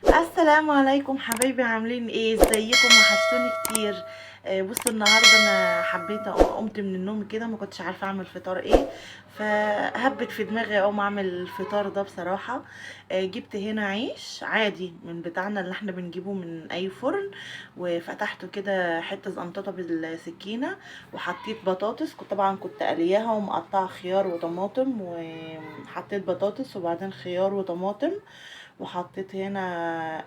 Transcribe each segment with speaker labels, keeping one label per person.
Speaker 1: السلام عليكم حبايبي، عاملين ايه؟ ازيكم؟ وحشتوني كتير. بصوا النهارده انا حبيت قمت من النوم كده، ما كنتش عارفه اعمل فطار ايه، فهبت في دماغي اقوم اعمل الفطار ده بصراحه. جبت هنا عيش عادي من بتاعنا اللي احنا بنجيبه من اي فرن، وفتحته كده حته زنططه بالسكينه، وحطيت بطاطس. كنت قلياها ومقطعه خيار وطماطم، وحطيت بطاطس وبعدين خيار وطماطم، وحطيت هنا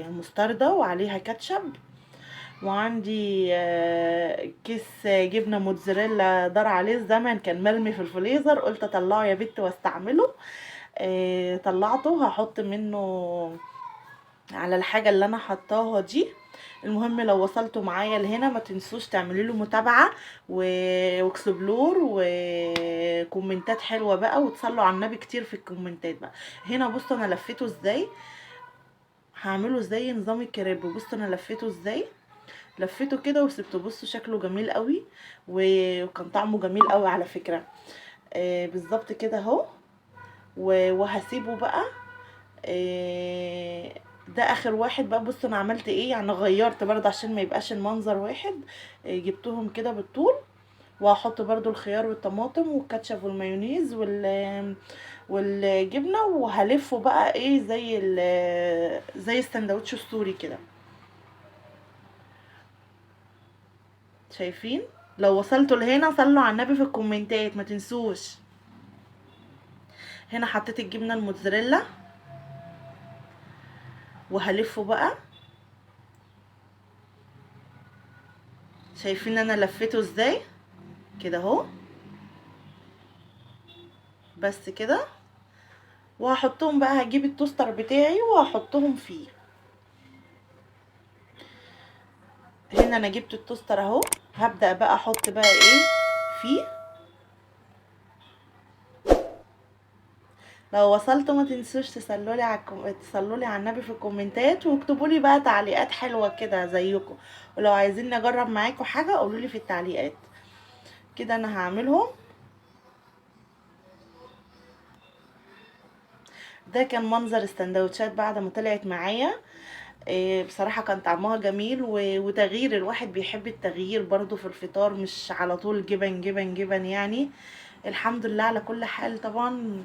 Speaker 1: مستردة وعليها كاتشب، وعندي كيس جبنة موتزاريلا دار عليه الزمن، كان مرمي في الفريزر، قلت اطلعه يا بت واستعمله. طلعته، هحط منه على الحاجة اللي انا حطاها دي. المهم لو وصلتوا معايا لهنا ما تنسوش تعملوا له متابعة واكسبلور وكومنتات حلوة بقى، وتصلوا على النبي كتير في الكومنتات بقى. هنا بصوا انا لفيته ازاي، هعمله زي نظام الكريب. بصوا انا لفيته ازاي، لفيته كده وسبته. بصوا شكله جميل قوي، وكان طعمه جميل قوي على فكرة. بالظبط كده اهو. وهسيبه بقى. ده اخر واحد بقى. بصوا انا عملت ايه، يعني غيرت برضه عشان ما يبقاش المنظر واحد. جبتهم كده بالطول، وهحط برضو الخيار والطماطم والكاتشب والمايونيز والجبنه، وهلفه بقى ايه زي السندوتش السوري كده. شايفين؟ لو وصلتوا لهنا صلوا على النبي في الكومنتات ما تنسوش. هنا حطيت الجبنه الموتزاريلا وهلفه بقى. شايفين انا لفيته ازاي كده اهو، بس كده. وهحطهم بقى، هجيب التوستر بتاعي وهحطهم فيه. هنا انا جبت التوستر اهو، هبدأ بقى احط بقى ايه فيه. لو وصلتوا ما تنسوش تصلوا لي على النبي في الكومنتات، واكتبوا لي بقى تعليقات حلوه كده زيكم. ولو عايزين نجرب معاكم حاجه قولوا لي في التعليقات. كده انا هعملهم. ده كان منظر السندوتشات بعد ما طلعت معايا. بصراحه كان طعمها جميل، وتغيير، الواحد بيحب التغيير برضو في الفطار، مش على طول جبن جبن جبن يعني. الحمد لله على كل حال طبعا.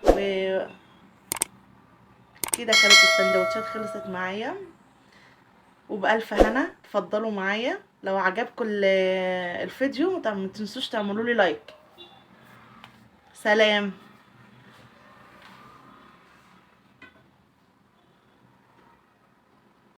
Speaker 1: وكده كانت السندوتشات خلصت معايا، وبألف هنا. اتفضلوا معايا. لو عجبكم الفيديو ما تنسوش تعملوا لي لايك. سلام.